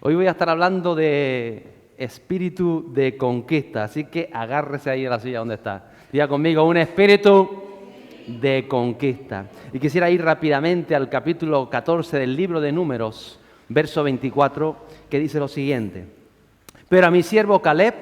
Hoy voy a estar hablando de espíritu de conquista, así que agárrese ahí a la silla donde está. Diga conmigo, un espíritu de conquista. Y quisiera ir rápidamente al capítulo 14 del libro de Números, verso 24, que dice lo siguiente. Pero a mi siervo Caleb,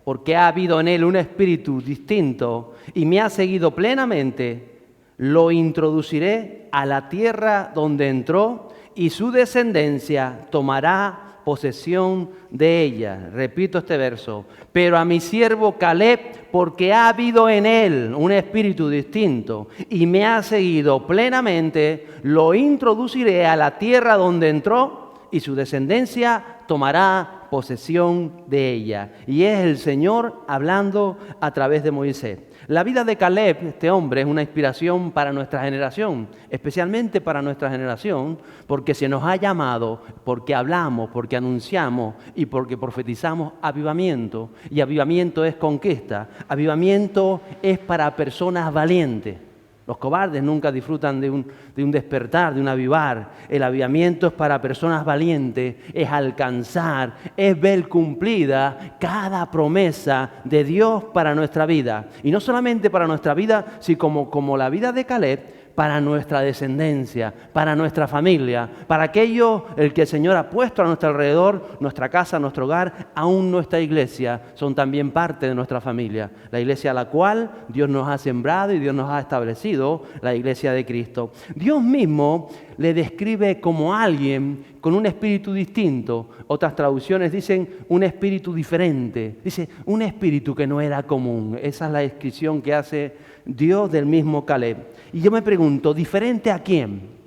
porque ha habido en él un espíritu distinto y me ha seguido plenamente, lo introduciré a la tierra donde entró y su descendencia tomará posesión de ella. Repito este verso. Pero a mi siervo Caleb, porque ha habido en él un espíritu distinto y me ha seguido plenamente, lo introduciré a la tierra donde entró y su descendencia tomará posesión de ella. Y es el Señor hablando a través de Moisés. La vida de Caleb, este hombre, es una inspiración para nuestra generación, especialmente para nuestra generación, porque se nos ha llamado, porque hablamos, porque anunciamos y porque profetizamos avivamiento. Y avivamiento es conquista, avivamiento es para personas valientes. Los cobardes nunca disfrutan de un despertar, de un avivar. El avivamiento es para personas valientes, es alcanzar, es ver cumplida cada promesa de Dios para nuestra vida. Y no solamente para nuestra vida, sino como la vida de Caleb, para nuestra descendencia, para nuestra familia, para aquello el que el Señor ha puesto a nuestro alrededor, nuestra casa, nuestro hogar, aún nuestra iglesia, son también parte de nuestra familia. La iglesia a la cual Dios nos ha sembrado y Dios nos ha establecido, la iglesia de Cristo. Dios mismo le describe como alguien con un espíritu distinto. Otras traducciones dicen un espíritu diferente. Dice un espíritu que no era común. Esa es la descripción que hace Dios del mismo Caleb. Y yo me pregunto, ¿diferente a quién?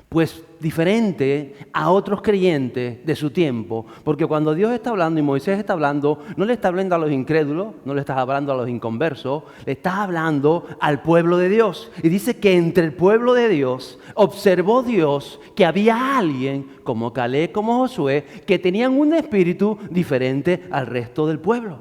Pues diferente a otros creyentes de su tiempo. Porque cuando Dios está hablando y Moisés está hablando, no le está hablando a los incrédulos, no le está hablando a los inconversos, le está hablando al pueblo de Dios. Y dice que entre el pueblo de Dios observó Dios que había alguien como Caleb, como Josué, que tenían un espíritu diferente al resto del pueblo,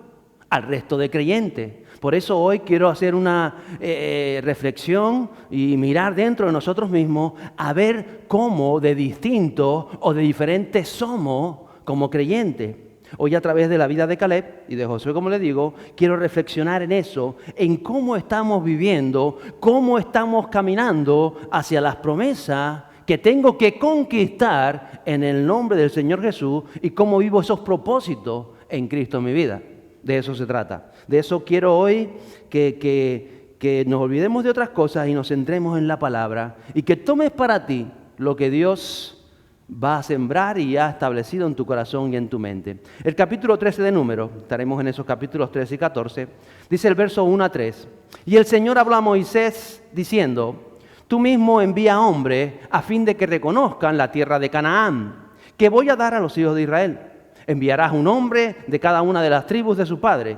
al resto de creyentes. Por eso hoy quiero hacer una reflexión y mirar dentro de nosotros mismos a ver cómo de distintos o de diferentes somos como creyentes. Hoy a través de la vida de Caleb y de Josué, como le digo, quiero reflexionar en eso, en cómo estamos viviendo, cómo estamos caminando hacia las promesas que tengo que conquistar en el nombre del Señor Jesús y cómo vivo esos propósitos en Cristo en mi vida. De eso se trata. De eso quiero hoy que nos olvidemos de otras cosas y nos centremos en la palabra y que tomes para ti lo que Dios va a sembrar y ha establecido en tu corazón y en tu mente. El capítulo 13 de Números, estaremos en esos capítulos 13 y 14, dice el verso 1 a 3. Y el Señor habló a Moisés diciendo, tú mismo envía hombres a fin de que reconozcan la tierra de Canaán, que voy a dar a los hijos de Israel. Enviarás un hombre de cada una de las tribus de su padre,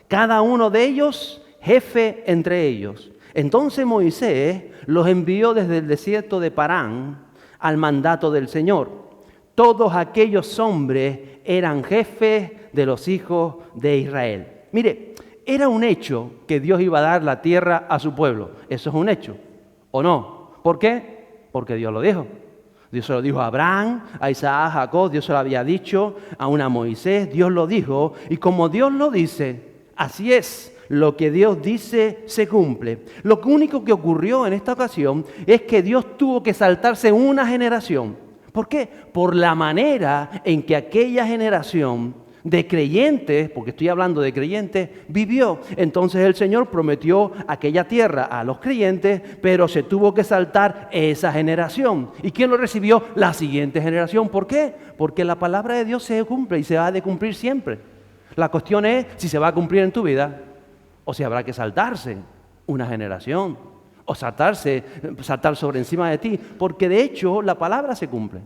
cada uno de ellos jefe entre ellos. Entonces Moisés los envió desde el desierto de Parán al mandato del Señor. Todos aquellos hombres eran jefes de los hijos de Israel. Mire, era un hecho que Dios iba a dar la tierra a su pueblo. Eso es un hecho, ¿o no? ¿Por qué? Porque Dios lo dijo. Dios se lo dijo a Abraham, a Isaac, a Jacob, Dios se lo había dicho, aún a Moisés, Dios lo dijo. Y como Dios lo dice, así es, lo que Dios dice se cumple. Lo único que ocurrió en esta ocasión es que Dios tuvo que saltarse una generación. ¿Por qué? Por la manera en que aquella generación de creyentes, porque estoy hablando de creyentes, vivió. Entonces el Señor prometió aquella tierra a los creyentes, pero se tuvo que saltar esa generación. ¿Y quién lo recibió? La siguiente generación. ¿Por qué? Porque la palabra de Dios se cumple y se ha de cumplir siempre. La cuestión es si se va a cumplir en tu vida o si habrá que saltarse una generación o saltar sobre encima de ti, porque de hecho la palabra se cumple.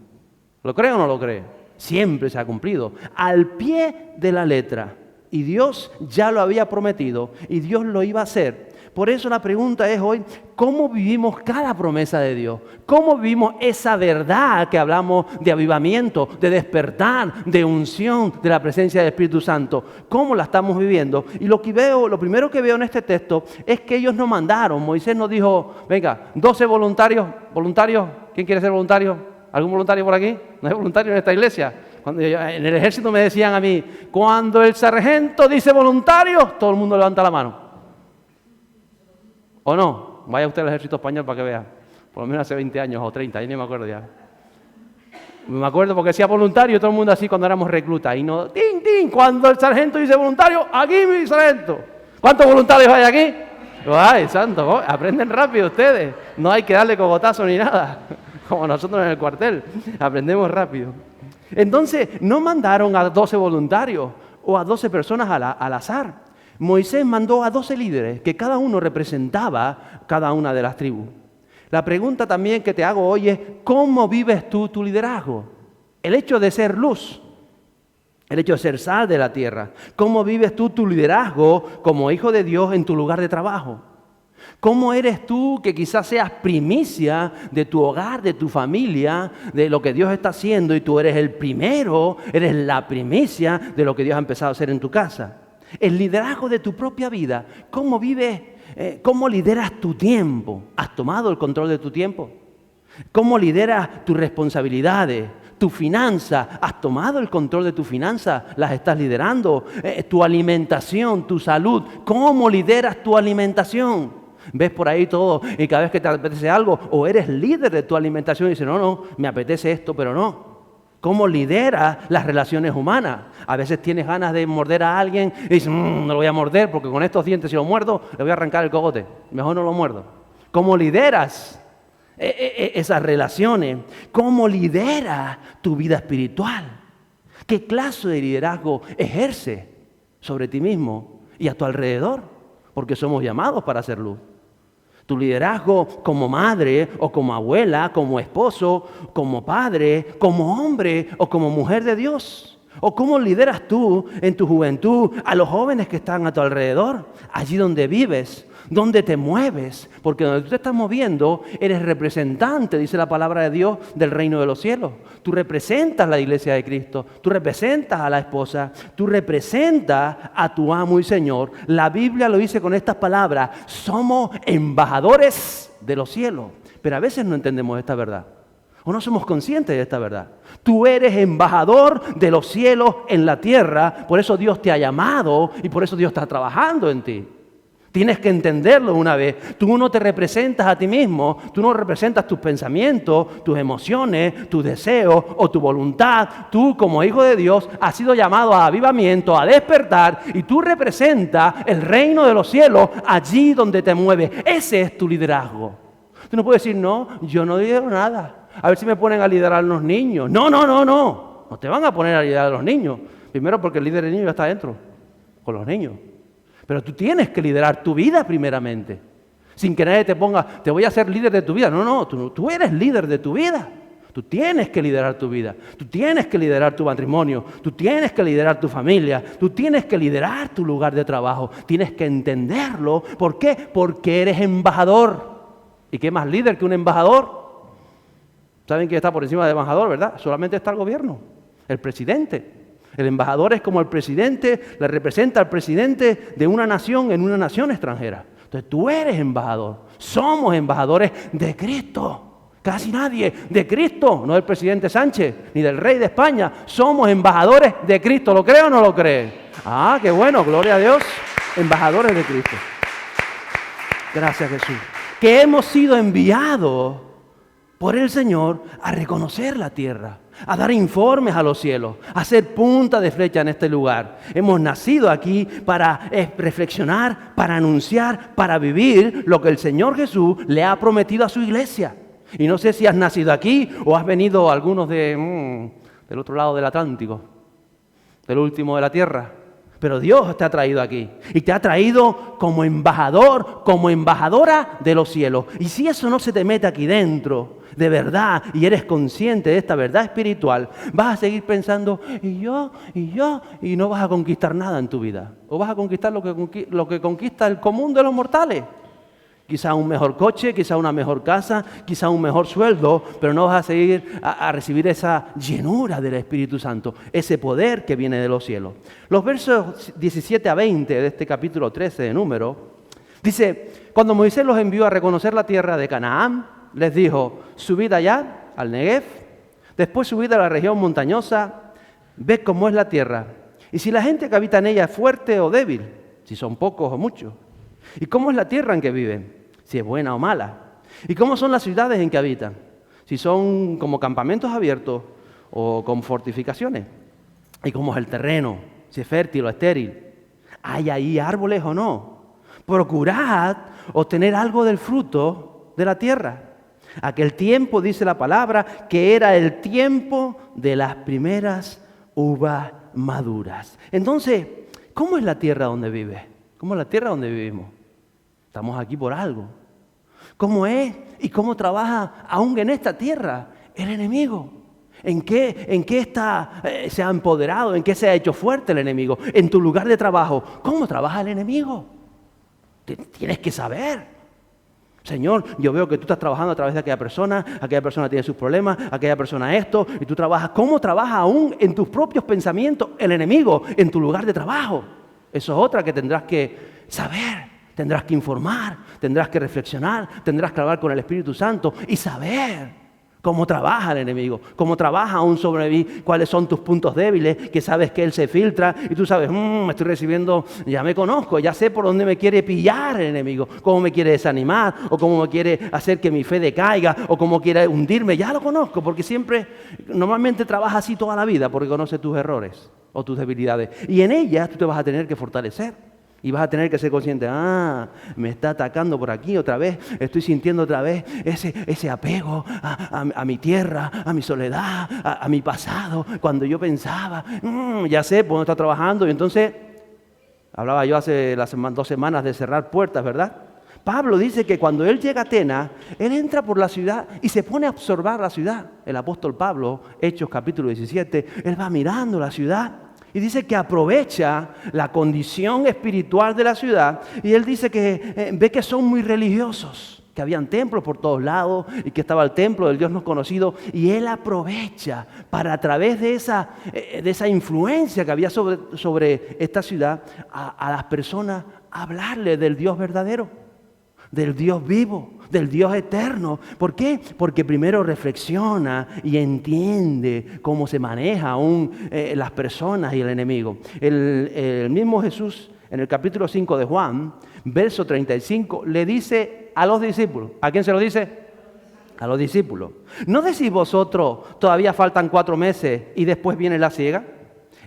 ¿Lo cree o no lo cree? Siempre se ha cumplido, al pie de la letra. Y Dios ya lo había prometido y Dios lo iba a hacer. Por eso la pregunta es hoy, ¿cómo vivimos cada promesa de Dios? ¿Cómo vivimos esa verdad que hablamos de avivamiento, de despertar, de unción, de la presencia del Espíritu Santo? ¿Cómo la estamos viviendo? Y lo primero que veo en este texto es que ellos no mandaron. Moisés nos dijo, venga, 12 voluntarios. ¿Quién quiere ser voluntario? ¿Algún voluntario por aquí? ¿No hay voluntario en esta iglesia? Cuando en el ejército me decían a mí, cuando el sargento dice voluntario, todo el mundo levanta la mano. ¿O no? Vaya usted al ejército español para que vea. Por lo menos hace 20 años o 30, ahí ni me acuerdo ya. Me acuerdo porque decía voluntario, todo el mundo así cuando éramos reclutas. Y no, ¡tin, tin! Cuando el sargento dice voluntario, aquí mi sargento. ¿Cuántos voluntarios hay aquí? ¡Ay, santo! Aprenden rápido ustedes. No hay que darle cogotazo ni nada. Como nosotros en el cuartel. Aprendemos rápido. Entonces, no mandaron a 12 voluntarios o a 12 personas al azar. Moisés mandó a 12 líderes que cada uno representaba cada una de las tribus. La pregunta también que te hago hoy es, ¿cómo vives tú tu liderazgo? El hecho de ser luz, el hecho de ser sal de la tierra. ¿Cómo vives tú tu liderazgo como hijo de Dios en tu lugar de trabajo? ¿Cómo eres tú que quizás seas primicia de tu hogar, de tu familia, de lo que Dios está haciendo y tú eres el primero, eres la primicia de lo que Dios ha empezado a hacer en tu casa? El liderazgo de tu propia vida, ¿cómo vives? ¿Cómo lideras tu tiempo? ¿Has tomado el control de tu tiempo? ¿Cómo lideras tus responsabilidades? ¿Tu finanza? ¿Has tomado el control de tu finanza? ¿Las estás liderando? ¿Tu alimentación? ¿Tu salud? ¿Cómo lideras tu alimentación? Ves por ahí todo y cada vez que te apetece algo, o eres líder de tu alimentación y dices, no, me apetece esto, pero no. ¿Cómo lideras las relaciones humanas? A veces tienes ganas de morder a alguien y dices, no lo voy a morder porque con estos dientes si lo muerdo le voy a arrancar el cogote. Mejor no lo muerdo. ¿Cómo lideras esas relaciones? ¿Cómo lideras tu vida espiritual? ¿Qué clase de liderazgo ejerces sobre ti mismo y a tu alrededor? Porque somos llamados para hacer luz. Tu liderazgo como madre o como abuela, como esposo, como padre, como hombre o como mujer de Dios. ¿O cómo lideras tú en tu juventud a los jóvenes que están a tu alrededor? Allí donde vives, donde te mueves. Porque donde tú te estás moviendo, eres representante, dice la palabra de Dios, del reino de los cielos. Tú representas la iglesia de Cristo. Tú representas a la esposa. Tú representas a tu amo y Señor. La Biblia lo dice con estas palabras. Somos embajadores de los cielos. Pero a veces no entendemos esta verdad. O no somos conscientes de esta verdad. Tú eres embajador de los cielos en la tierra. Por eso Dios te ha llamado y por eso Dios está trabajando en ti. Tienes que entenderlo una vez. Tú no te representas a ti mismo. Tú no representas tus pensamientos, tus emociones, tus deseos o tu voluntad. Tú como hijo de Dios has sido llamado a avivamiento, a despertar. Y tú representas el reino de los cielos allí donde te mueves. Ese es tu liderazgo. Tú no puedes decir, no, yo no lidero nada. A ver si me ponen a liderar a los niños. No. No te van a poner a liderar a los niños. Primero porque el líder de niños ya está adentro, con los niños. Pero tú tienes que liderar tu vida primeramente. Sin que nadie te ponga, te voy a hacer líder de tu vida. No, tú eres líder de tu vida. Tú tienes que liderar tu vida. Tú tienes que liderar tu matrimonio. Tú tienes que liderar tu familia. Tú tienes que liderar tu lugar de trabajo. Tienes que entenderlo. ¿Por qué? Porque eres embajador. ¿Y qué más líder que un embajador? ¿Saben quién está por encima del embajador, verdad? Solamente está el gobierno, el presidente. El embajador es como el presidente, le representa al presidente de una nación en una nación extranjera. Entonces tú eres embajador. Somos embajadores de Cristo. Casi nadie de Cristo, no del presidente Sánchez ni del rey de España. Somos embajadores de Cristo. ¿Lo cree o no lo cree? Ah, qué bueno, gloria a Dios. Embajadores de Cristo. Gracias, Jesús. Que hemos sido enviados por el Señor a reconocer la tierra, a dar informes a los cielos, a hacer punta de flecha en este lugar. Hemos nacido aquí para reflexionar, para anunciar, para vivir lo que el Señor Jesús le ha prometido a su iglesia. Y no sé si has nacido aquí o has venido algunos del otro lado del Atlántico, del último de la tierra. Pero Dios te ha traído aquí y te ha traído como embajador, como embajadora de los cielos. Y si eso no se te mete aquí dentro, de verdad, y eres consciente de esta verdad espiritual, vas a seguir pensando, y no vas a conquistar nada en tu vida. O vas a conquistar lo que conquista el común de los mortales. Quizá un mejor coche, quizá una mejor casa, quizá un mejor sueldo, pero no vas a seguir a recibir esa llenura del Espíritu Santo, ese poder que viene de los cielos. Los versos 17 a 20 de este capítulo 13 de Números, dice, cuando Moisés los envió a reconocer la tierra de Canaán, les dijo, subid allá al Negev, después subid a la región montañosa ves cómo es la tierra, y si la gente que habita en ella es fuerte o débil, si son pocos o muchos, y cómo es la tierra en que viven, si es buena o mala, y cómo son las ciudades en que habitan, si son como campamentos abiertos o con fortificaciones, y cómo es el terreno, si es fértil o estéril, hay ahí árboles o no. Procurad obtener algo del fruto de la tierra. Aquel tiempo, dice la palabra, que era el tiempo de las primeras uvas maduras. Entonces, ¿cómo es la tierra donde vives? ¿Cómo es la tierra donde vivimos? Estamos aquí por algo. ¿Cómo es y cómo trabaja aún en esta tierra el enemigo? ¿En qué se ha empoderado? ¿En qué se ha hecho fuerte el enemigo? En tu lugar de trabajo, ¿cómo trabaja el enemigo? Tienes que saber. Señor, yo veo que tú estás trabajando a través de aquella persona tiene sus problemas, aquella persona esto, y tú trabajas. ¿Cómo trabaja aún en tus propios pensamientos el enemigo en tu lugar de trabajo? Eso es otra que tendrás que saber, tendrás que informar, tendrás que reflexionar, tendrás que hablar con el Espíritu Santo y saber cómo trabaja el enemigo, cómo trabaja aún sobre mí, cuáles son tus puntos débiles, que sabes que él se filtra y tú sabes, me estoy recibiendo, ya me conozco, ya sé por dónde me quiere pillar el enemigo, cómo me quiere desanimar o cómo me quiere hacer que mi fe decaiga o cómo quiere hundirme, ya lo conozco porque normalmente trabaja así toda la vida porque conoce tus errores o tus debilidades y en ellas tú te vas a tener que fortalecer. Y vas a tener que ser consciente, me está atacando por aquí otra vez, estoy sintiendo otra vez ese apego a mi tierra, a mi soledad, a mi pasado, cuando yo pensaba, ya sé, pues no está trabajando. Y entonces, hablaba yo hace las 2 semanas de cerrar puertas, ¿verdad? Pablo dice que cuando él llega a Atenas, él entra por la ciudad y se pone a observar la ciudad. El apóstol Pablo, Hechos capítulo 17, él va mirando la ciudad. Y dice que aprovecha la condición espiritual de la ciudad y él dice que ve que son muy religiosos, que habían templos por todos lados y que estaba el templo del Dios no conocido y él aprovecha para a través de esa influencia que había sobre esta ciudad a las personas hablarle del Dios verdadero, del Dios vivo, del Dios eterno. ¿Por qué? Porque primero reflexiona y entiende cómo se maneja aún las personas y el enemigo. El mismo Jesús, en el capítulo 5 de Juan, verso 35, le dice a los discípulos, ¿a quién se lo dice? A los discípulos. ¿No decís vosotros, todavía faltan 4 meses y después viene la siega?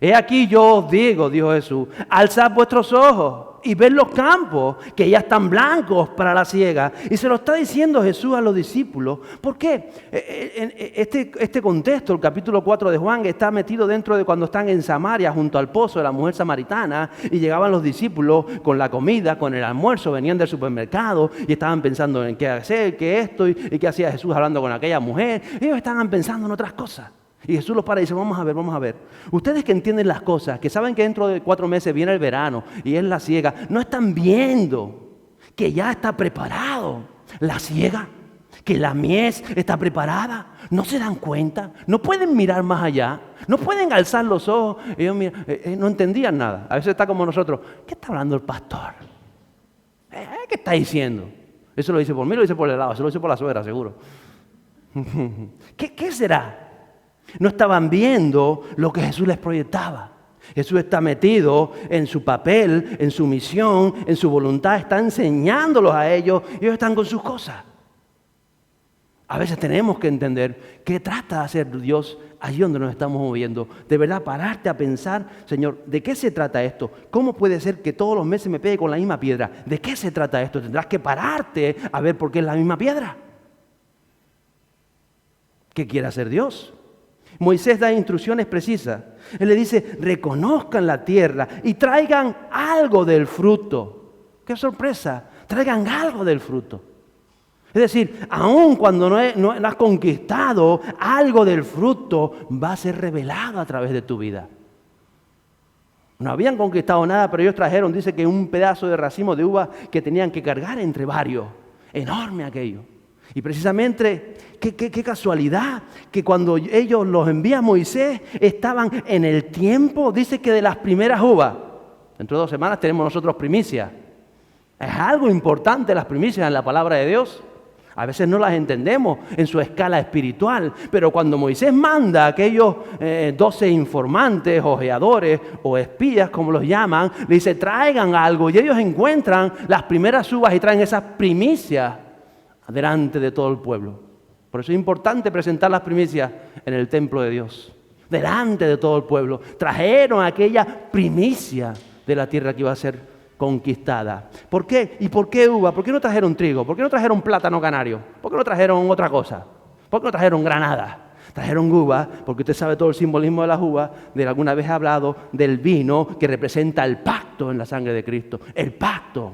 He aquí yo os digo, dijo Jesús, alzad vuestros ojos y ved los campos, que ya están blancos para la siega. Y se lo está diciendo Jesús a los discípulos. ¿Por qué? Este contexto, el capítulo 4 de Juan, está metido dentro de cuando están en Samaria, junto al pozo de la mujer samaritana, y llegaban los discípulos con la comida, con el almuerzo, venían del supermercado, y estaban pensando en qué hacer, qué esto, y qué hacía Jesús hablando con aquella mujer. Ellos estaban pensando en otras cosas. Y Jesús los para y dice, vamos a ver. Ustedes que entienden las cosas, que saben que dentro de 4 meses viene el verano y es la siega, no están viendo que ya está preparado la siega, que la mies está preparada. No se dan cuenta, no pueden mirar más allá, no pueden alzar los ojos. Ellos no entendían nada. A veces está como nosotros, ¿qué está hablando el pastor? ¿Qué está diciendo? Eso lo dice por mí, lo dice por el lado, eso lo dice por la suegra, seguro. ¿Qué será? No estaban viendo lo que Jesús les proyectaba. Jesús está metido en su papel, en su misión, en su voluntad, está enseñándolos a ellos y ellos están con sus cosas. A veces tenemos que entender qué trata de hacer Dios allí donde nos estamos moviendo. De verdad, pararte a pensar, Señor, ¿de qué se trata esto? ¿Cómo puede ser que todos los meses me pegue con la misma piedra? ¿De qué se trata esto? Tendrás que pararte a ver por qué es la misma piedra. ¿Qué quiere hacer Dios? Moisés da instrucciones precisas. Él le dice, reconozcan la tierra y traigan algo del fruto. ¡Qué sorpresa! Traigan algo del fruto. Es decir, aun cuando no has conquistado, algo del fruto va a ser revelado a través de tu vida. No habían conquistado nada, pero ellos trajeron, dice que un pedazo de racimo de uva que tenían que cargar entre varios. Enorme aquello. Y precisamente, qué casualidad, que cuando ellos los envía Moisés, estaban en el tiempo, dice que de las primeras uvas. Dentro de 2 semanas tenemos nosotros primicias. Es algo importante las primicias en la palabra de Dios. A veces no las entendemos en su escala espiritual, pero cuando Moisés manda a aquellos 12 informantes, ojeadores o espías, como los llaman, le dice, traigan algo, y ellos encuentran las primeras uvas y traen esas primicias delante de todo el pueblo. Por eso es importante presentar las primicias en el templo de Dios, delante de todo el pueblo. Trajeron aquella primicia de la tierra que iba a ser conquistada. ¿Por qué? ¿Y por qué uva? ¿Por qué no trajeron trigo? ¿Por qué no trajeron plátano canario? ¿Por qué no trajeron otra cosa? ¿Por qué no trajeron granada? Trajeron uva, porque usted sabe todo el simbolismo de las uvas. De alguna vez he hablado del vino que representa el pacto en la sangre de Cristo. El pacto,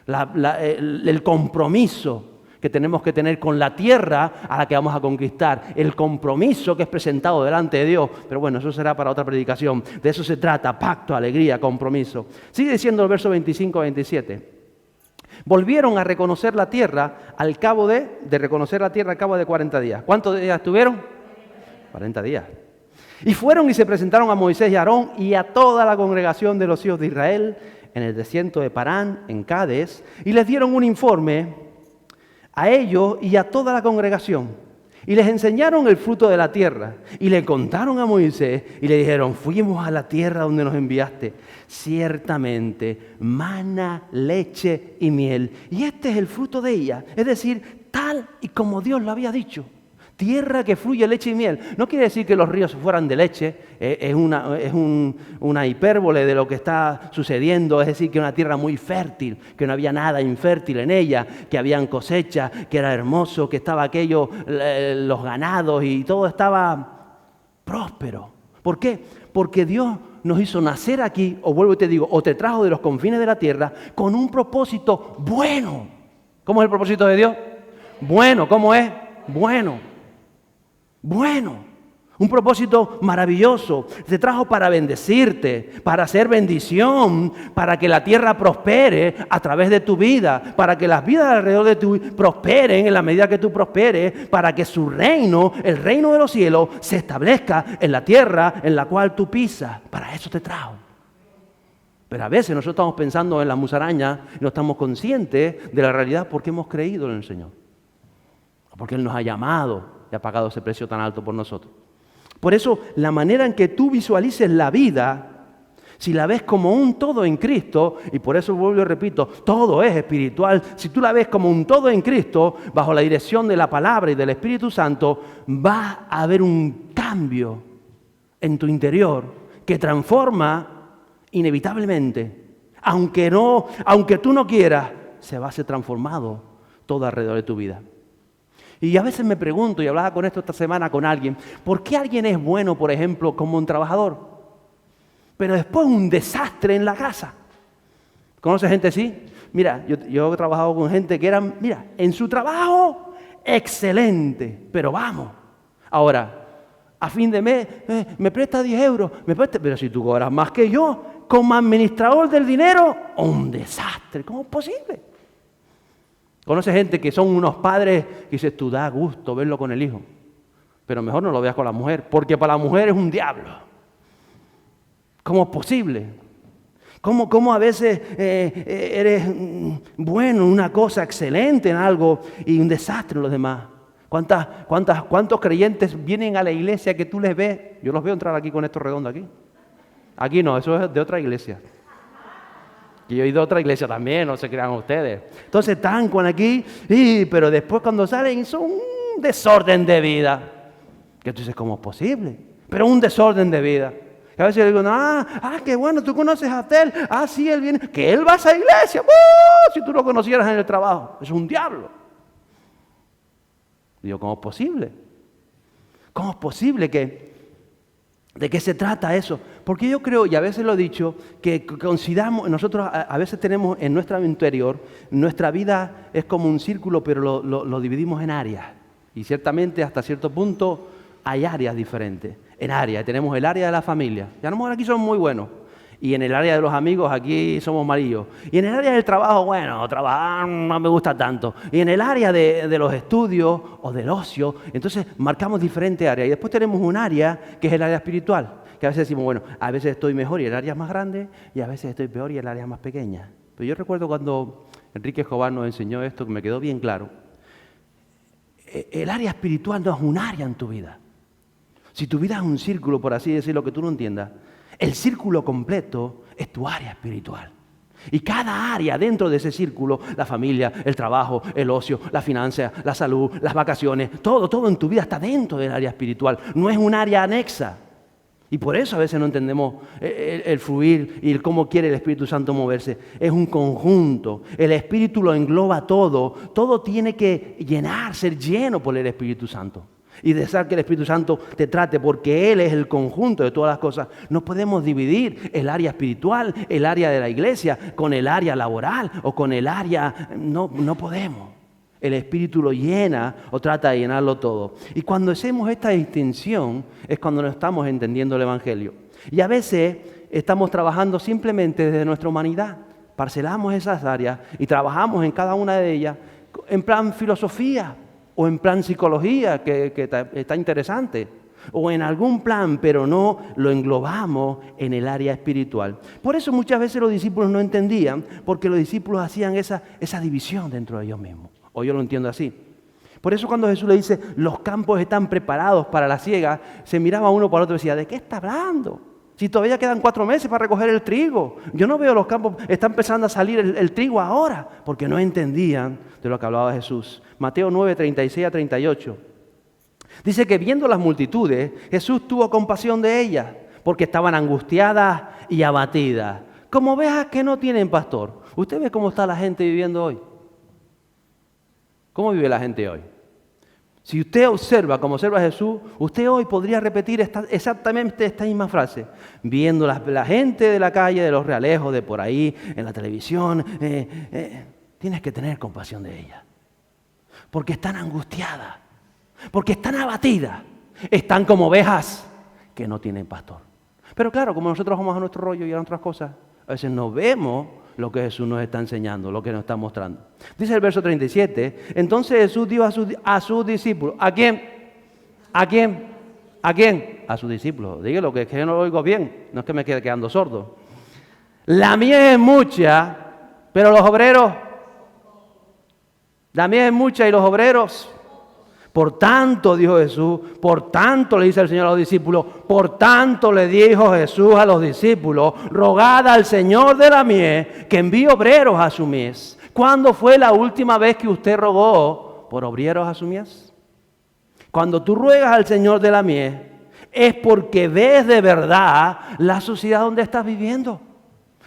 el compromiso que tenemos que tener con la tierra a la que vamos a conquistar, el compromiso que es presentado delante de Dios. Pero bueno, eso será para otra predicación. De eso se trata, pacto, alegría, compromiso. Sigue diciendo el verso 25-27. Volvieron a reconocer la tierra al cabo de reconocer la tierra al cabo de 40 días. ¿Cuántos días estuvieron? 40 días. Y fueron y se presentaron a Moisés y a Aarón y a toda la congregación de los hijos de Israel en el desierto de Parán, en Cades, y les dieron un informe a ellos y a toda la congregación, y les enseñaron el fruto de la tierra, y le contaron a Moisés, y le dijeron, fuimos a la tierra donde nos enviaste, ciertamente, mana, leche y miel, y este es el fruto de ella, es decir, tal y como Dios lo había dicho. Tierra que fluye leche y miel. No quiere decir que los ríos fueran de leche, es una hipérbole de lo que está sucediendo, es decir, que una tierra muy fértil, que no había nada infértil en ella, que habían cosechas, que era hermoso, que estaba aquello, los ganados y todo estaba próspero. ¿Por qué? Porque Dios nos hizo nacer aquí, o vuelvo y te digo, o te trajo de los confines de la tierra con un propósito bueno. ¿Cómo es el propósito de Dios? Bueno, ¿cómo es? Bueno. Bueno, un propósito maravilloso. Te trajo para bendecirte, para hacer bendición, para que la tierra prospere a través de tu vida, para que las vidas alrededor de ti prosperen en la medida que tú prosperes, para que su reino, el reino de los cielos, se establezca en la tierra en la cual tú pisas. Para eso te trajo. Pero a veces nosotros estamos pensando en la musaraña y no estamos conscientes de la realidad porque hemos creído en el Señor. Porque Él nos ha llamado y ha pagado ese precio tan alto por nosotros. Por eso, la manera en que tú visualices la vida, si la ves como un todo en Cristo, y por eso vuelvo y repito, todo es espiritual, si tú la ves como un todo en Cristo, bajo la dirección de la palabra y del Espíritu Santo, va a haber un cambio en tu interior que transforma inevitablemente, aunque tú no quieras, se va a ser transformado todo alrededor de tu vida. Y a veces me pregunto, y hablaba con esto esta semana con alguien, ¿por qué alguien es bueno, por ejemplo, como un trabajador, pero después un desastre en la casa? ¿Conoces gente así? Mira, yo he trabajado con gente que eran, mira, en su trabajo, excelente, pero vamos. Ahora, a fin de mes, me presta 10 euros, pero si tú cobras más que yo, como administrador del dinero, un desastre. ¿Cómo es posible? Conoce gente que son unos padres que dices, tú da gusto verlo con el hijo, pero mejor no lo veas con la mujer, porque para la mujer es un diablo. ¿Cómo es posible? ¿Cómo a veces eres bueno en una cosa, excelente en algo y un desastre en los demás? ¿Cuántos creyentes vienen a la iglesia que tú les ves? Yo los veo entrar aquí con esto redondo aquí. Aquí no, eso es de otra iglesia. Y yo he ido a otra iglesia también, no se crean ustedes. Entonces están con aquí, pero después cuando salen son un desorden de vida. Que tú dices, ¿cómo es posible? Pero un desorden de vida. Y a veces yo digo, qué bueno, tú conoces a él. Sí, él viene. Que él va a esa iglesia. Si tú lo conocieras en el trabajo. Es un diablo. Digo, ¿cómo es posible? ¿Cómo es posible ¿De qué se trata eso? Porque yo creo, y a veces lo he dicho, que consideramos, nosotros a veces tenemos en nuestro interior, nuestra vida es como un círculo, pero lo dividimos en áreas. Y ciertamente hasta cierto punto hay áreas diferentes. En áreas, tenemos el área de la familia. Y a lo mejor aquí somos muy buenos. Y en el área de los amigos aquí somos malillos. Y en el área del trabajo, bueno, trabajar no me gusta tanto. Y en el área de los estudios o del ocio, entonces marcamos diferentes áreas. Y después tenemos un área que es el área espiritual. Que a veces decimos, bueno, a veces estoy mejor y el área es más grande, y a veces estoy peor y el área es más pequeña. Pero yo recuerdo cuando Enrique Escobar nos enseñó esto, que me quedó bien claro. el área espiritual no es un área en tu vida. Si tu vida es un círculo, por así decirlo, que tú no entiendas, el círculo completo es tu área espiritual. Y cada área dentro de ese círculo, la familia, el trabajo, el ocio, la finanza, la salud, las vacaciones, todo en tu vida está dentro del área espiritual. No es un área anexa. Y por eso a veces no entendemos el fluir y el cómo quiere el Espíritu Santo moverse. Es un conjunto. El Espíritu lo engloba todo. Todo tiene que ser lleno por el Espíritu Santo. Y desear que el Espíritu Santo te trate, porque Él es el conjunto de todas las cosas. No podemos dividir el área espiritual, el área de la iglesia, con el área laboral o con el área... No podemos. El Espíritu lo llena o trata de llenarlo todo. Y cuando hacemos esta distinción es cuando no estamos entendiendo el Evangelio. Y a veces estamos trabajando simplemente desde nuestra humanidad. Parcelamos esas áreas y trabajamos en cada una de ellas en plan filosofía o en plan psicología, que está interesante, o en algún plan, pero no lo englobamos en el área espiritual. Por eso muchas veces los discípulos no entendían, porque los discípulos hacían esa división dentro de ellos mismos. O yo lo entiendo así. Por eso cuando Jesús le dice, los campos están preparados para la siega, se miraba uno para otro y decía, ¿de qué está hablando? Si todavía quedan 4 meses para recoger el trigo. Yo no veo los campos, está empezando a salir el trigo ahora, porque no entendían de lo que hablaba Jesús. Mateo 9, 36 a 38. Dice que viendo las multitudes, Jesús tuvo compasión de ellas, porque estaban angustiadas y abatidas. Como ovejas que no tienen pastor. ¿Usted ve cómo está la gente viviendo hoy? ¿Cómo vive la gente hoy? Si usted observa como observa Jesús, usted hoy podría repetir exactamente esta misma frase. Viendo la gente de la calle, de los realejos, de por ahí, en la televisión, tienes que tener compasión de ellas. Porque están angustiadas, porque están abatidas, están como ovejas que no tienen pastor. Pero claro, como nosotros vamos a nuestro rollo y a otras cosas, a veces no vemos lo que Jesús nos está enseñando, lo que nos está mostrando. Dice el verso 37, entonces Jesús dijo a sus discípulos, ¿a quién? ¿A quién? ¿A quién? A sus discípulos. Dígalo, que es que yo no lo oigo bien, no es que me quede quedando sordo. La mies es mucha, pero los obreros... La mies es mucha y los obreros... Por tanto, dijo Jesús, por tanto le dice el Señor a los discípulos, por tanto le dijo Jesús a los discípulos, rogad al Señor de la mies que envíe obreros a su mies. ¿Cuándo fue la última vez que usted rogó por obreros a su mies? Cuando tú ruegas al Señor de la mies, es porque ves de verdad la sociedad donde estás viviendo.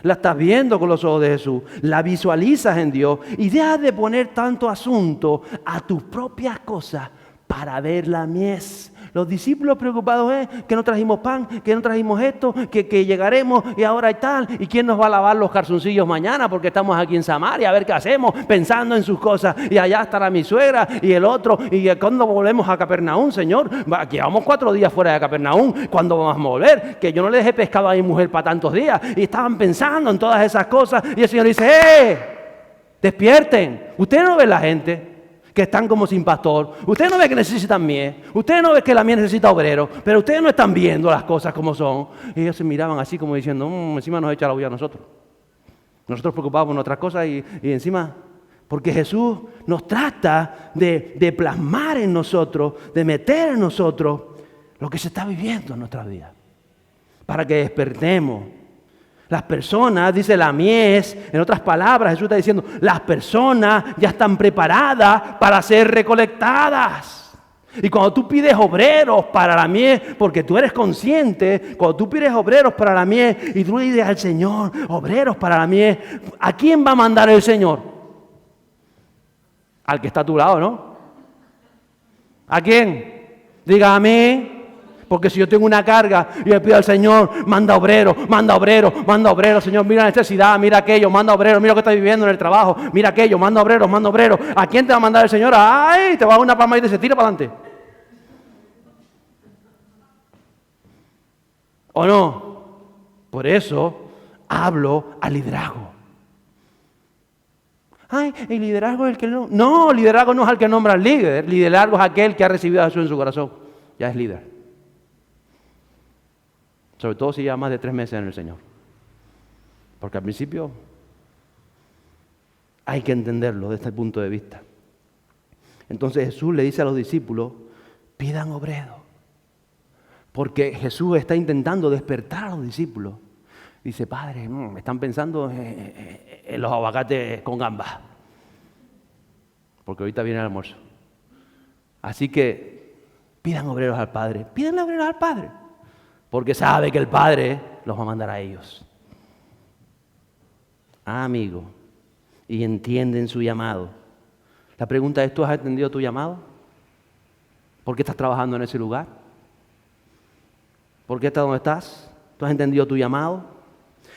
La estás viendo con los ojos de Jesús, la visualizas en Dios y dejas de poner tanto asunto a tus propias cosas para ver la mies. Los discípulos preocupados es que no trajimos pan, que no trajimos esto, que llegaremos y ahora y tal. ¿Y quién nos va a lavar los calzoncillos mañana? Porque estamos aquí en Samaria, a ver qué hacemos, pensando en sus cosas. Y allá estará mi suegra y el otro. ¿Y cuándo volvemos a Capernaum, Señor? Llevamos 4 días fuera de Capernaum. ¿Cuándo vamos a volver? Que yo no le dejé pescado a mi mujer para tantos días. Y estaban pensando en todas esas cosas. Y el Señor dice, despierten. Ustedes no ven la gente que están como sin pastor. Ustedes no ven que necesitan mies. Ustedes no ven que la mies necesita obreros. Pero ustedes no están viendo las cosas como son. Y ellos se miraban así como diciendo, encima nos echa la bulla a nosotros. Nosotros preocupados por nuestras cosas y encima... Porque Jesús nos trata de plasmar en nosotros, de meter en nosotros lo que se está viviendo en nuestra vida. Para que despertemos. Las personas, dice la mies, en otras palabras, Jesús está diciendo, las personas ya están preparadas para ser recolectadas. Y cuando tú pides obreros para la mies, porque tú eres consciente, cuando tú pides obreros para la mies y tú le dices al Señor, obreros para la mies, ¿a quién va a mandar el Señor? Al que está a tu lado, ¿no? ¿A quién? Diga a mí. Porque si yo tengo una carga y le pido al Señor, manda obreros, Señor, mira la necesidad, mira aquello, manda obreros, mira lo que estás viviendo en el trabajo, mira aquello, manda obreros. ¿A quién te va a mandar el Señor? ¡Ay! Te va a dar una palma y te se tira para adelante. ¿O no? Por eso hablo al liderazgo. Ay, el liderazgo es el que no... No, liderazgo no es el que nombra al líder. Liderazgo es aquel que ha recibido a Jesús en su corazón. Ya es líder. Sobre todo si lleva más de 3 meses en el Señor. Porque al principio hay que entenderlo desde este punto de vista. Entonces Jesús le dice a los discípulos, pidan obreros. Porque Jesús está intentando despertar a los discípulos. Dice, Padre, están pensando en los aguacates con gambas. Porque ahorita viene el almuerzo. Así que pidan obreros al Padre. Pídanle obreros al Padre. Porque sabe que el Padre los va a mandar a ellos. Amigo. Y entienden su llamado. La pregunta es, ¿tú has entendido tu llamado? ¿Por qué estás trabajando en ese lugar? ¿Por qué estás donde estás? ¿Tú has entendido tu llamado?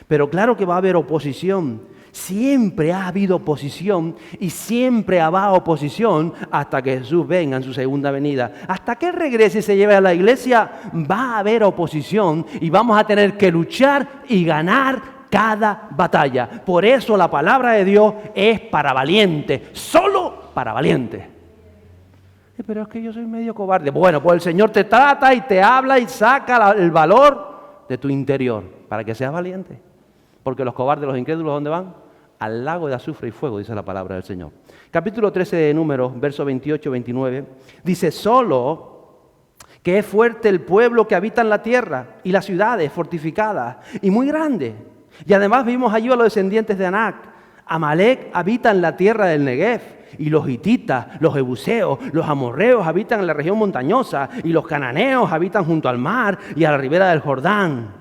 Pero claro que va a haber oposición. Siempre ha habido oposición y siempre habrá oposición hasta que Jesús venga en su segunda venida. Hasta que Él regrese y se lleve a la iglesia, va a haber oposición y vamos a tener que luchar y ganar cada batalla. Por eso la palabra de Dios es para valientes, solo para valientes. Pero es que yo soy medio cobarde. Bueno, pues el Señor te trata y te habla y saca el valor de tu interior para que seas valiente. Porque los cobardes, los incrédulos, ¿dónde van? Al lago de azufre y fuego, dice la palabra del Señor. Capítulo 13 de Números, versos 28-29, dice, solo que es fuerte el pueblo que habita en la tierra y las ciudades fortificadas y muy grandes. Y además vimos allí a los descendientes de Anac. Amalek habita en la tierra del Negev. Y los hititas, los jebuseos, los amorreos habitan en la región montañosa. Y los cananeos habitan junto al mar y a la ribera del Jordán.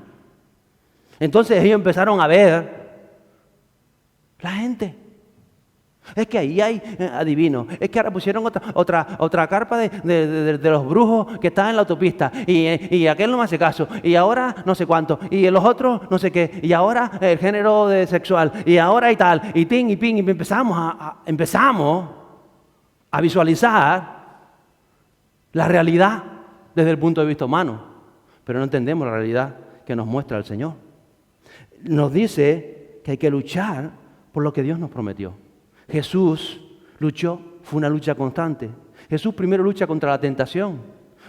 Entonces ellos empezaron a ver la gente. Es que ahí hay adivinos. Es que ahora pusieron otra carpa de los brujos que están en la autopista. Y aquel no me hace caso. Y ahora no sé cuánto. Y los otros no sé qué. Y ahora el género sexual. Y ahora y tal. Y ting y ping. Y empezamos a visualizar la realidad desde el punto de vista humano. Pero no entendemos la realidad que nos muestra el Señor. Nos dice que hay que luchar por lo que Dios nos prometió. Jesús luchó, fue una lucha constante. Jesús primero lucha contra la tentación,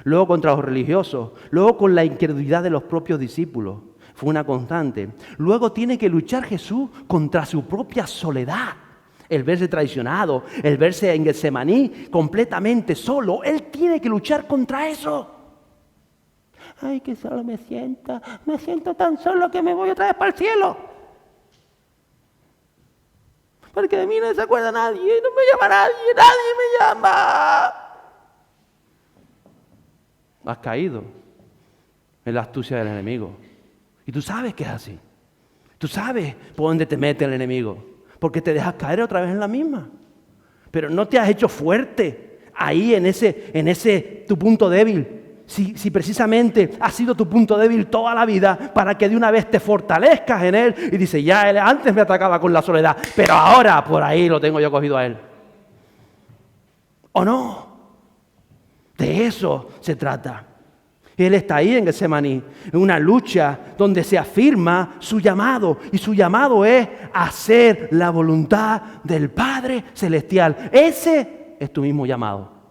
luego contra los religiosos, luego con la incredulidad de los propios discípulos. Fue una constante. Luego tiene que luchar Jesús contra su propia soledad. El verse traicionado, el verse en Getsemaní completamente solo. Él tiene que luchar contra eso. Ay, que solo me siento tan solo que me voy otra vez para el cielo. Porque de mí no se acuerda nadie, no me llama nadie me llama. Has caído en la astucia del enemigo. Y tú sabes que es así. Tú sabes por dónde te mete el enemigo. Porque te dejas caer otra vez en la misma. Pero no te has hecho fuerte ahí en ese tu punto débil. Si precisamente ha sido tu punto débil toda la vida, para que de una vez te fortalezcas en él y dices, ya él antes me atacaba con la soledad, pero ahora por ahí lo tengo yo cogido a él. ¿O no? De eso se trata. Él está ahí en Getsemaní, en una lucha donde se afirma su llamado. Y su llamado es hacer la voluntad del Padre Celestial. Ese es tu mismo llamado.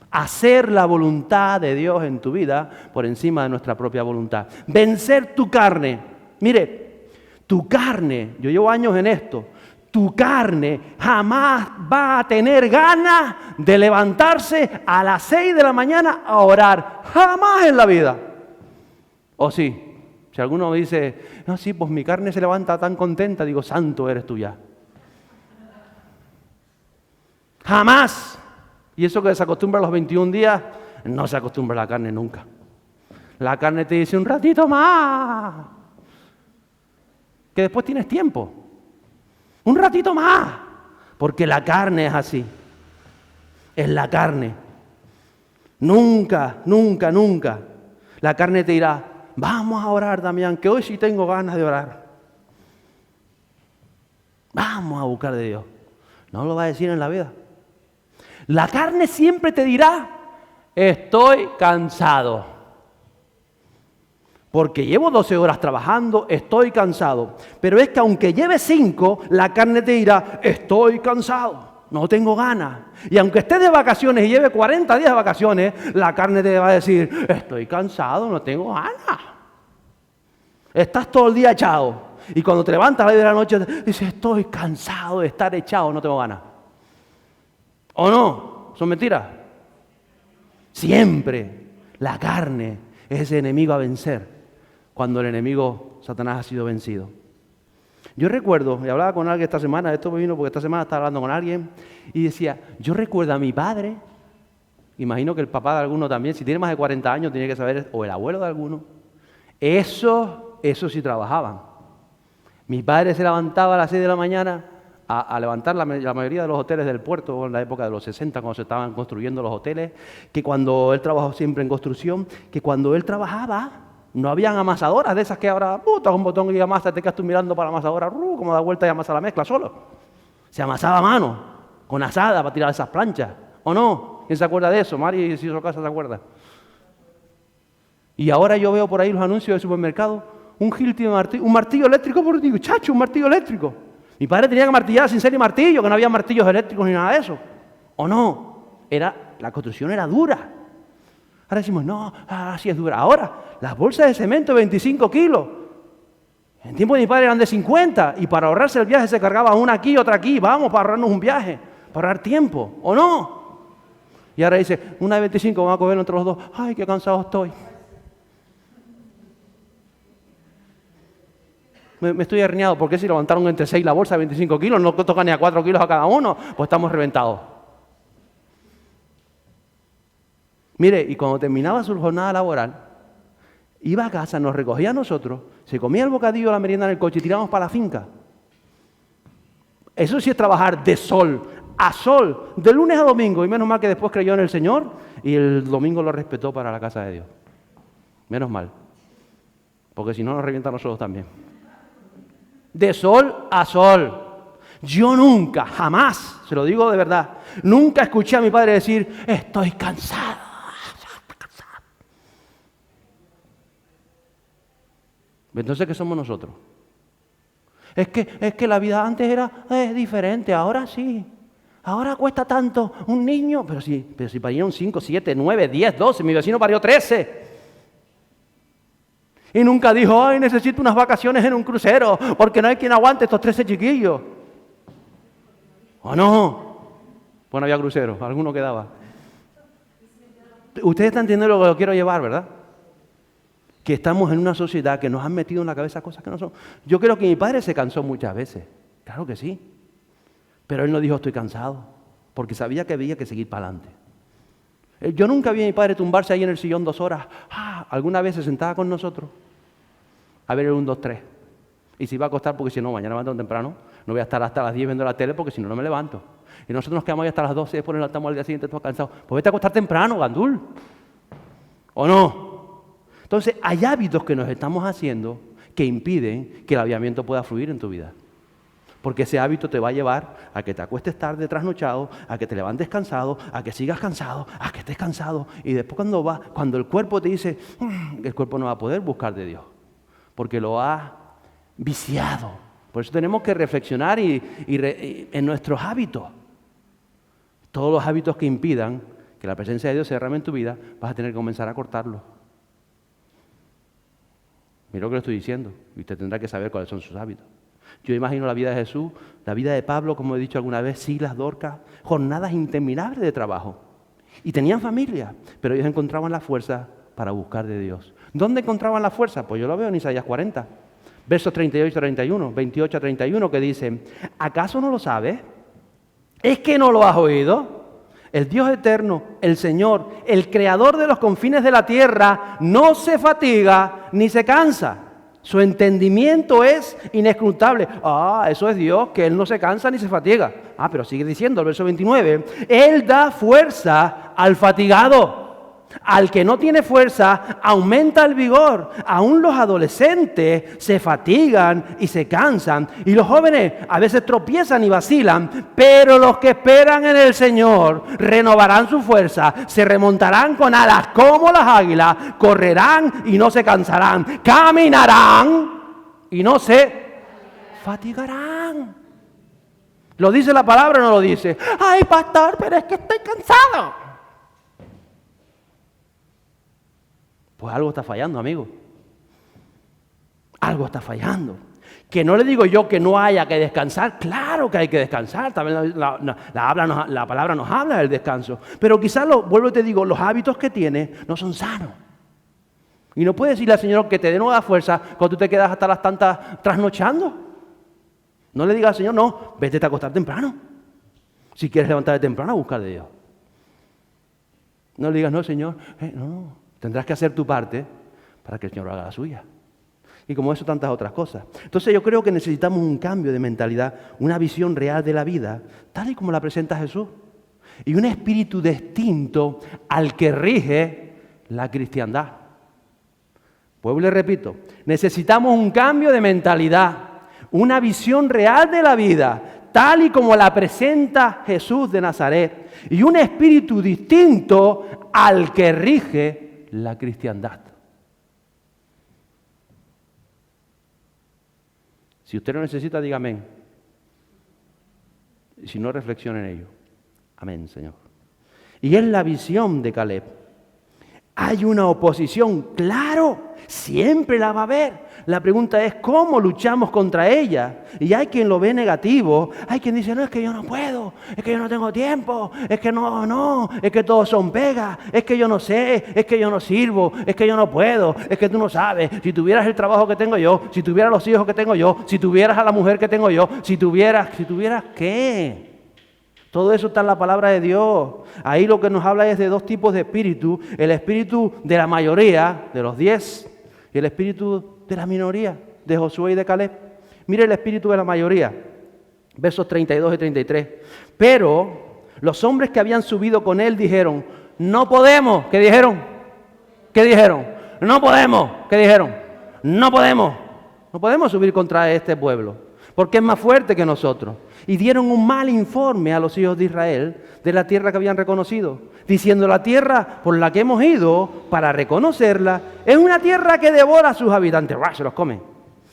Hacer la voluntad de Dios en tu vida por encima de nuestra propia voluntad. Vencer tu carne. Mire, tu carne, yo llevo años en esto, tu carne jamás va a tener ganas de levantarse a las 6 de la mañana a orar. Jamás en la vida. ¿O sí? Si alguno me dice, no, sí, pues mi carne se levanta tan contenta, digo, santo eres tú ya. Jamás. Y eso que se acostumbra a los 21 días, no se acostumbra a la carne nunca. La carne te dice un ratito más. Que después tienes tiempo. Un ratito más. Porque la carne es así. Es la carne. Nunca, nunca, nunca. La carne te dirá, vamos a orar, Damián, que hoy sí tengo ganas de orar. Vamos a buscar de Dios. No lo va a decir en la vida. La carne siempre te dirá, estoy cansado. Porque llevo 12 horas trabajando, estoy cansado. Pero es que aunque lleve 5, la carne te dirá, estoy cansado, no tengo ganas. Y aunque estés de vacaciones y lleve 40 días de vacaciones, la carne te va a decir, estoy cansado, no tengo ganas. Estás todo el día echado. Y cuando te levantas a la 10 de la noche, dices, estoy cansado de estar echado, no tengo ganas. ¿O no? ¿Son mentiras? Siempre la carne es ese enemigo a vencer cuando el enemigo Satanás ha sido vencido. Yo recuerdo, y hablaba con alguien esta semana, esto me vino porque esta semana estaba hablando con alguien, y decía, yo recuerdo a mi padre, imagino que el papá de alguno también, si tiene más de 40 años tiene que saber, o el abuelo de alguno, eso sí trabajaban. Mi padre se levantaba a las 6 de la mañana a levantar la mayoría de los hoteles del puerto en la época de los 60, cuando se estaban construyendo los hoteles, que cuando él trabajó siempre en construcción, que cuando él trabajaba, no habían amasadoras de esas que ahora, tocas un botón y amasa, te quedas tú mirando para la amasadora, como da vuelta y amasa la mezcla solo. Se amasaba a mano, con asada para tirar esas planchas, ¿o no? ¿Quién se acuerda de eso? Mari, si su casa se acuerda. Y ahora yo veo por ahí los anuncios del supermercado, un Hilti, un martillo eléctrico, por digo, chacho, un martillo eléctrico. Mi padre tenía que martillar sin ser y martillo, que no había martillos eléctricos ni nada de eso. ¿O no? La construcción era dura. Ahora decimos, no, sí es dura. Ahora, las bolsas de cemento de 25 kilos. En tiempo de mi padre eran de 50. Y para ahorrarse el viaje se cargaba una aquí y otra aquí. Vamos, para ahorrarnos un viaje. Para ahorrar tiempo. ¿O no? Y ahora dice, una de 25, vamos a coger entre los dos. Ay, qué cansado estoy. Me estoy herniado. ¿Por qué si levantaron entre 6 la bolsa de 25 kilos? No toca ni a 4 kilos a cada uno. Pues estamos reventados. Mire, y cuando terminaba su jornada laboral, iba a casa, nos recogía a nosotros, se comía el bocadillo, la merienda en el coche y tirábamos para la finca. Eso sí es trabajar de sol a sol, de lunes a domingo. Y menos mal que después creyó en el Señor y el domingo lo respetó para la casa de Dios. Menos mal. Porque si no nos revienta a nosotros también. De sol a sol. Yo nunca, jamás, se lo digo de verdad, nunca escuché a mi padre decir, estoy cansado. Entonces, ¿qué somos nosotros? Es que la vida antes era diferente, ahora sí. Ahora cuesta tanto un niño, pero si parieron 5, 7, 9, 10, 12, mi vecino parió 13. Y nunca dijo, ay, necesito unas vacaciones en un crucero, porque no hay quien aguante estos 13 chiquillos. ¿O no? Pues no había crucero, alguno quedaba. Ustedes están entendiendo lo que quiero llevar, ¿verdad? Que estamos en una sociedad que nos han metido en la cabeza cosas que no son. Yo creo que mi padre se cansó muchas veces, claro que sí. Pero él no dijo estoy cansado, porque sabía que había que seguir para adelante. Yo nunca vi a mi padre tumbarse ahí en el sillón 2 horas. Alguna vez se sentaba con nosotros a ver el 1, 2, 3. Y se iba a acostar porque si no, mañana me levanto temprano, no voy a estar hasta las 10 viendo la tele porque si no, no me levanto. Y nosotros nos quedamos ahí hasta las 12 y después nos levantamos al día siguiente todos cansados. Pues vete a acostar temprano, gandul. ¿O no? Entonces, hay hábitos que nos estamos haciendo que impiden que el avivamiento pueda fluir en tu vida. Porque ese hábito te va a llevar a que te acuestes tarde trasnochado, a que te levantes cansado, a que sigas cansado, a que estés cansado. Y después cuando el cuerpo te dice, el cuerpo no va a poder buscar de Dios, porque lo ha viciado. Por eso tenemos que reflexionar en nuestros hábitos. Todos los hábitos que impidan que la presencia de Dios se derrame en tu vida, vas a tener que comenzar a cortarlos. Mira lo que le estoy diciendo, y usted tendrá que saber cuáles son sus hábitos. Yo imagino la vida de Jesús, la vida de Pablo, como he dicho alguna vez, Silas, Dorcas, jornadas interminables de trabajo. Y tenían familia, pero ellos encontraban la fuerza para buscar de Dios. ¿Dónde encontraban la fuerza? Pues yo lo veo en Isaías 40, versos 38 a 31, 28 a 31, que dicen, ¿acaso no lo sabes? ¿Es que no lo has oído? El Dios eterno, el Señor, el creador de los confines de la tierra, no se fatiga ni se cansa. Su entendimiento es inescrutable. Eso es Dios, que Él no se cansa ni se fatiga. Pero sigue diciendo el verso 29. Él da fuerza al fatigado. Al que no tiene fuerza, aumenta el vigor. Aún los adolescentes se fatigan y se cansan. Y los jóvenes a veces tropiezan y vacilan. Pero los que esperan en el Señor renovarán su fuerza. Se remontarán con alas como las águilas. Correrán y no se cansarán. Caminarán y no se fatigarán. ¿Lo dice la palabra o no lo dice? Ay, pastor, pero es que estoy cansado. Pues algo está fallando, amigo. Algo está fallando. Que no le digo yo que no haya que descansar, claro que hay que descansar, también la palabra nos habla del descanso, pero quizás, vuelvo y te digo, los hábitos que tienes no son sanos. Y no puedes decirle al Señor que te dé nueva fuerza cuando tú te quedas hasta las tantas trasnochando. No le digas al Señor, no, vete a acostar temprano. Si quieres levantarte temprano, a buscar de Dios. No le digas, no, Señor, no, tendrás que hacer tu parte para que el Señor haga la suya. Y como eso, tantas otras cosas. Entonces yo creo que necesitamos un cambio de mentalidad, una visión real de la vida, tal y como la presenta Jesús. Y un espíritu distinto al que rige la cristiandad. Pues le repito, necesitamos un cambio de mentalidad, una visión real de la vida, tal y como la presenta Jesús de Nazaret. Y un espíritu distinto al que rige la cristiandad. Si usted lo necesita, diga amén. Y si no, reflexione en ello. Amén, Señor. Y es la visión de Caleb. Hay una oposición, claro, siempre la va a haber. La pregunta es, ¿cómo luchamos contra ella? Y hay quien lo ve negativo, hay quien dice, no, es que yo no puedo, es que yo no tengo tiempo, es que no, es que todos son pegas, es que yo no sé, es que yo no sirvo, es que yo no puedo, es que tú no sabes. Si tuvieras el trabajo que tengo yo, si tuvieras los hijos que tengo yo, si tuvieras a la mujer que tengo yo, si tuvieras ¿qué? Todo eso está en la palabra de Dios. Ahí lo que nos habla es de dos tipos de espíritu. El espíritu de la mayoría, de los 10, y el espíritu de la minoría, de Josué y de Caleb. Mire el espíritu de la mayoría, versos 32 y 33. Pero los hombres que habían subido con él dijeron, no podemos. ¿Qué dijeron? ¿Qué dijeron? No podemos. ¿Qué dijeron? No podemos. No podemos subir contra este pueblo, porque es más fuerte que nosotros. Y dieron un mal informe a los hijos de Israel de la tierra que habían reconocido, diciendo, la tierra por la que hemos ido para reconocerla es una tierra que devora a sus habitantes, se los comen.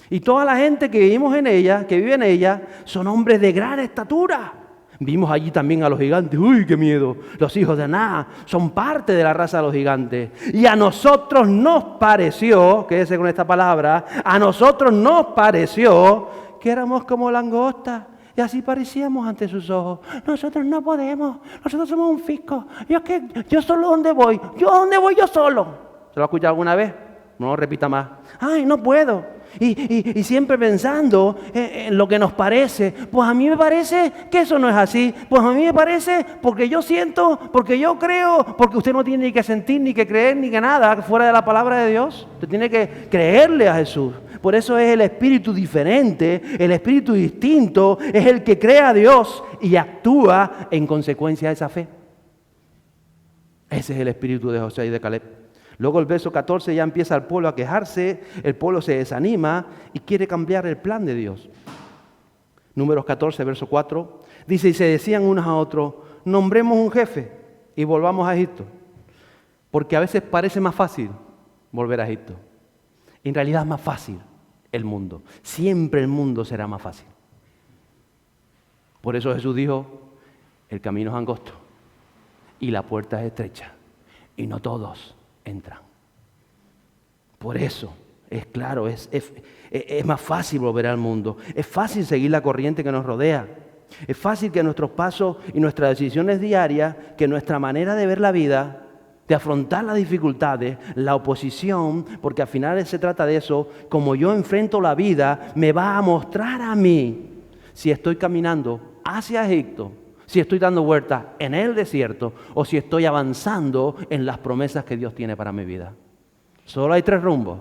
Y toda la gente que vivimos en ella, que vive en ella, son hombres de gran estatura. Vimos allí también a los gigantes, ¡uy, qué miedo! Los hijos de Aná son parte de la raza de los gigantes. Y a nosotros nos pareció, quédese con esta palabra, a nosotros nos pareció que éramos como langostas. Y así parecíamos ante sus ojos. Nosotros no podemos. Nosotros somos un fisco. Yo solo donde voy. Yo solo. ¿Se lo ha escuchado alguna vez? No lo repita más. Ay, no puedo. Y siempre pensando en lo que nos parece. Pues a mí me parece que eso no es así. Pues a mí me parece porque yo siento, porque yo creo, porque usted no tiene ni que sentir, ni que creer, ni que nada fuera de la palabra de Dios. Usted tiene que creerle a Jesús. Por eso es el espíritu diferente, el espíritu distinto, es el que cree a Dios y actúa en consecuencia de esa fe. Ese es el espíritu de Josué y de Caleb. Luego el verso 14 ya empieza el pueblo a quejarse, el pueblo se desanima y quiere cambiar el plan de Dios. Números 14, verso 4, dice, y se decían unos a otros, nombremos un jefe y volvamos a Egipto. Porque a veces parece más fácil volver a Egipto. En realidad es más fácil el mundo. Siempre el mundo será más fácil. Por eso Jesús dijo, el camino es angosto y la puerta es estrecha y no todos entran. Por eso, es claro, es más fácil volver al mundo. Es fácil seguir la corriente que nos rodea. Es fácil que nuestros pasos y nuestras decisiones diarias, que nuestra manera de ver la vida, de afrontar las dificultades, la oposición, porque al final se trata de eso, como yo enfrento la vida, me va a mostrar a mí si estoy caminando hacia Egipto, si estoy dando vueltas en el desierto o si estoy avanzando en las promesas que Dios tiene para mi vida. Solo hay 3 rumbos.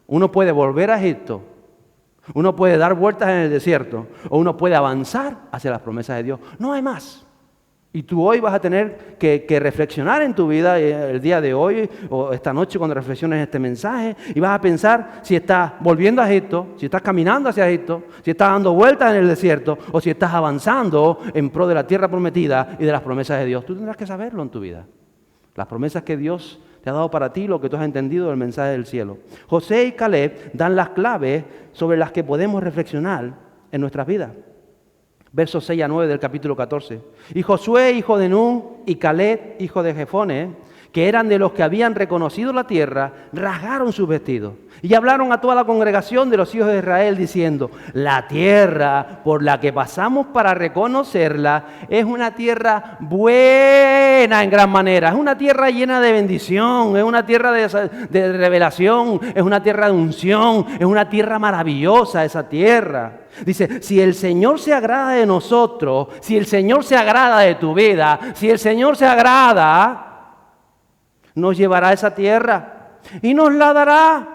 Uno puede volver a Egipto, uno puede dar vueltas en el desierto o uno puede avanzar hacia las promesas de Dios. No hay más. Y tú hoy vas a tener que reflexionar en tu vida el día de hoy o esta noche cuando reflexiones este mensaje y vas a pensar si estás volviendo a Egipto, si estás caminando hacia Egipto, si estás dando vueltas en el desierto o si estás avanzando en pro de la tierra prometida y de las promesas de Dios. Tú tendrás que saberlo en tu vida. Las promesas que Dios te ha dado para ti, lo que tú has entendido del mensaje del cielo. José y Caleb dan las claves sobre las que podemos reflexionar en nuestras vidas. Versos 6 a 9 del capítulo 14. Y Josué, hijo de Nun, y Caleb, hijo de Jefone, que eran de los que habían reconocido la tierra, rasgaron sus vestidos y hablaron a toda la congregación de los hijos de Israel diciendo: la tierra por la que pasamos para reconocerla es una tierra buena en gran manera, es una tierra llena de bendición, es una tierra de revelación, es una tierra de unción, es una tierra maravillosa esa tierra. Dice, si el Señor se agrada de nosotros, si el Señor se agrada de tu vida, si el Señor se agrada, nos llevará a esa tierra y nos la dará.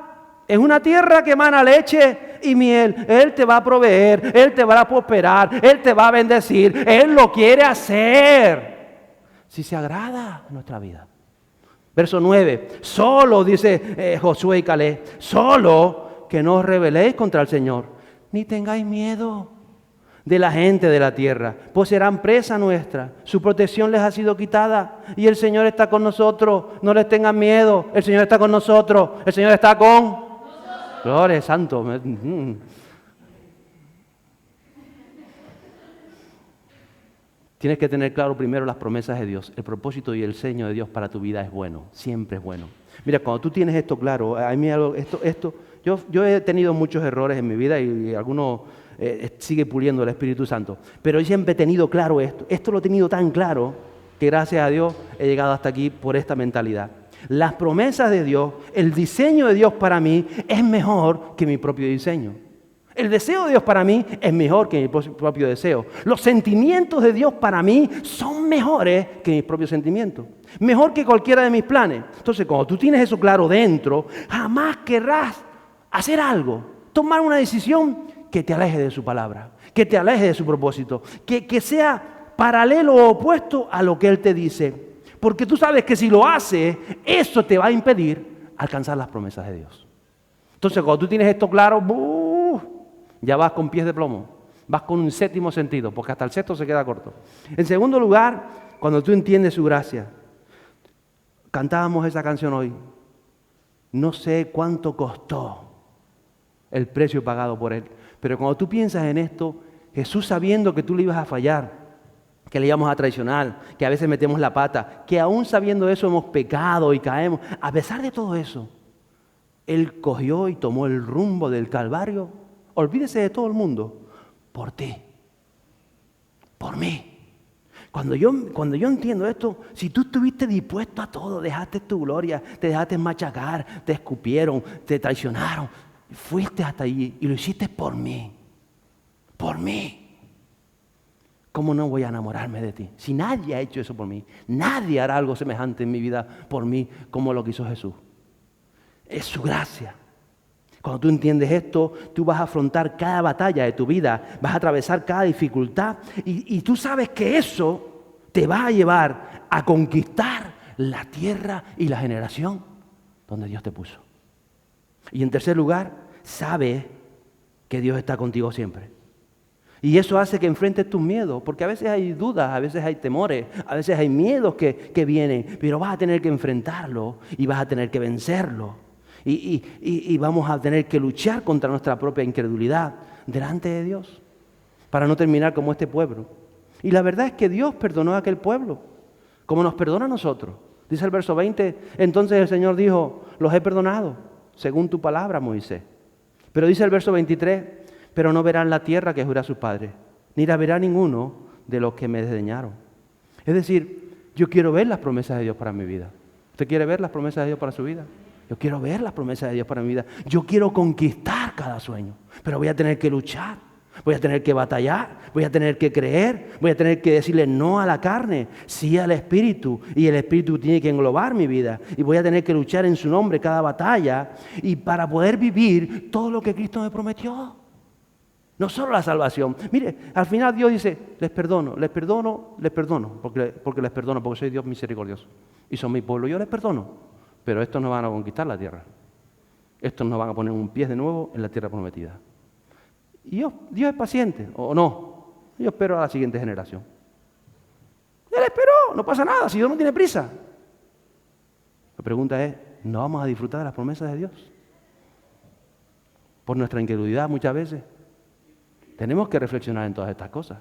Es una tierra que emana leche y miel. Él te va a proveer, Él te va a prosperar, Él te va a bendecir. Él lo quiere hacer si se agrada en nuestra vida. Verso 9, solo, dice Josué y Caleb, solo que no os rebeléis contra el Señor, ni tengáis miedo de la gente de la tierra, pues serán presa nuestra. Su protección les ha sido quitada y el Señor está con nosotros. No les tengan miedo, el Señor está con nosotros, el Señor está con nosotros. Gloria, santo. Tienes que tener claro primero las promesas de Dios. El propósito y el diseño de Dios para tu vida es bueno, siempre es bueno. Mira, cuando tú tienes esto claro, a mí yo he tenido muchos errores en mi vida y algunos sigue puliendo el Espíritu Santo. Pero yo siempre he tenido claro esto. Esto lo he tenido tan claro que gracias a Dios he llegado hasta aquí por esta mentalidad. Las promesas de Dios, el diseño de Dios para mí es mejor que mi propio diseño. El deseo de Dios para mí es mejor que mi propio deseo. Los sentimientos de Dios para mí son mejores que mis propios sentimientos. Mejor que cualquiera de mis planes. Entonces, cuando tú tienes eso claro dentro, jamás querrás hacer algo, tomar una decisión que te aleje de su palabra, que te aleje de su propósito, que sea paralelo o opuesto a lo que Él te dice. Porque tú sabes que si lo haces, eso te va a impedir alcanzar las promesas de Dios. Entonces, cuando tú tienes esto claro, ya vas con pies de plomo, vas con un séptimo sentido, porque hasta el sexto se queda corto. En segundo lugar, cuando tú entiendes su gracia, cantábamos esa canción hoy, no sé cuánto costó el precio pagado por Él, pero cuando tú piensas en esto, Jesús sabiendo que tú le ibas a fallar, que le íbamos a traicionar, que a veces metemos la pata, que aún sabiendo eso hemos pecado y caemos, a pesar de todo eso, Él cogió y tomó el rumbo del Calvario. Olvídese de todo el mundo, por ti, por mí. Cuando yo entiendo esto, si tú estuviste dispuesto a todo, dejaste tu gloria, te dejaste machacar, te escupieron, te traicionaron, fuiste hasta allí y lo hiciste por mí, por mí. ¿Cómo no voy a enamorarme de ti? Si nadie ha hecho eso por mí, nadie hará algo semejante en mi vida por mí como lo que hizo Jesús. Es su gracia. Cuando tú entiendes esto, tú vas a afrontar cada batalla de tu vida, vas a atravesar cada dificultad y tú sabes que eso te va a llevar a conquistar la tierra y la generación donde Dios te puso. Y en tercer lugar, sabes que Dios está contigo siempre. Y eso hace que enfrentes tus miedos, porque a veces hay dudas, a veces hay temores, a veces hay miedos que vienen, pero vas a tener que enfrentarlo y vas a tener que vencerlo. Y vamos a tener que luchar contra nuestra propia incredulidad delante de Dios para no terminar como este pueblo. Y la verdad es que Dios perdonó a aquel pueblo como nos perdona a nosotros. Dice el verso 20, entonces el Señor dijo, los he perdonado según tu palabra, Moisés. Pero dice el verso 23, pero no verán la tierra que juré a sus padres, ni la verá ninguno de los que me desdeñaron. Es decir, yo quiero ver las promesas de Dios para mi vida. ¿Usted quiere ver las promesas de Dios para su vida? Yo quiero ver las promesas de Dios para mi vida. Yo quiero conquistar cada sueño, pero voy a tener que luchar, voy a tener que batallar, voy a tener que creer, voy a tener que decirle no a la carne, sí al Espíritu, y el Espíritu tiene que englobar mi vida, y voy a tener que luchar en su nombre cada batalla, y para poder vivir todo lo que Cristo me prometió. No solo la salvación. Mire, al final Dios dice, les perdono, porque les perdono, porque soy Dios misericordioso, y son mi pueblo, yo les perdono. Pero estos no van a conquistar la tierra. Estos no van a poner un pie de nuevo en la tierra prometida. Y Dios es paciente, ¿o no? Yo espero a la siguiente generación. Él esperó, no pasa nada, si Dios no tiene prisa. La pregunta es, ¿no vamos a disfrutar de las promesas de Dios? Por nuestra incredulidad muchas veces. Tenemos que reflexionar en todas estas cosas.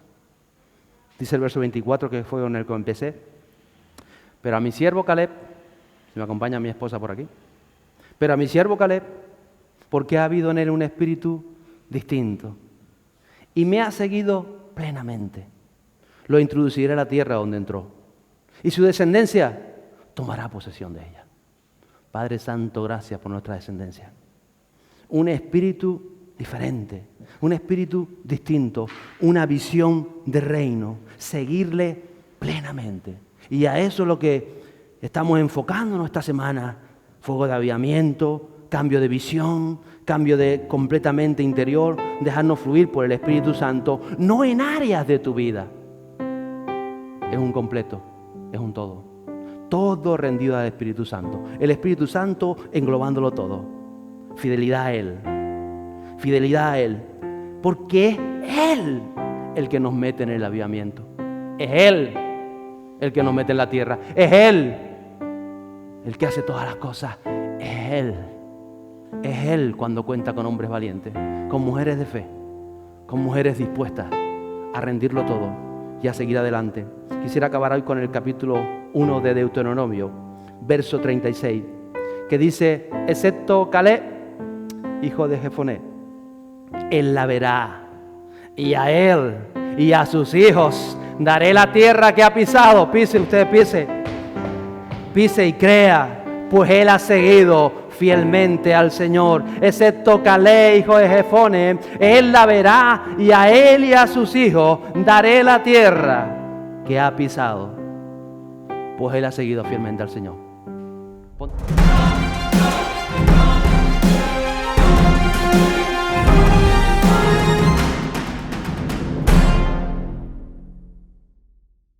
Dice el verso 24, que fue con el que empecé. Pero a mi siervo Caleb, Me acompaña mi esposa por aquí. Pero a mi siervo Caleb, porque ha habido en él un espíritu distinto y me ha seguido plenamente. Lo introduciré a la tierra donde entró y su descendencia tomará posesión de ella. Padre Santo, gracias por nuestra descendencia. Un espíritu diferente, un espíritu distinto, una visión de reino, seguirle plenamente. Y a eso es lo que estamos enfocándonos esta semana. Fuego de avivamiento, cambio de visión, cambio de completamente interior, dejarnos fluir por el Espíritu Santo, no en áreas de tu vida. Es un completo, es un todo. Todo rendido al Espíritu Santo. El Espíritu Santo englobándolo todo. Fidelidad a Él. Fidelidad a Él. Porque es Él el que nos mete en el avivamiento. Es Él el que nos mete en la tierra. Es Él el que hace todas las cosas. Es Él. Es Él cuando cuenta con hombres valientes, con mujeres de fe, con mujeres dispuestas a rendirlo todo y a seguir adelante. Quisiera acabar hoy con el capítulo 1 de Deuteronomio, verso 36, que dice, excepto Caleb, hijo de Jefoné, él la verá, y a él y a sus hijos daré la tierra que ha pisado. Pise, usted pise y crea, pues él ha seguido fielmente al Señor. Excepto Caleb, hijo de Jefoné, él la verá, y a él y a sus hijos daré la tierra que ha pisado, pues él ha seguido fielmente al Señor.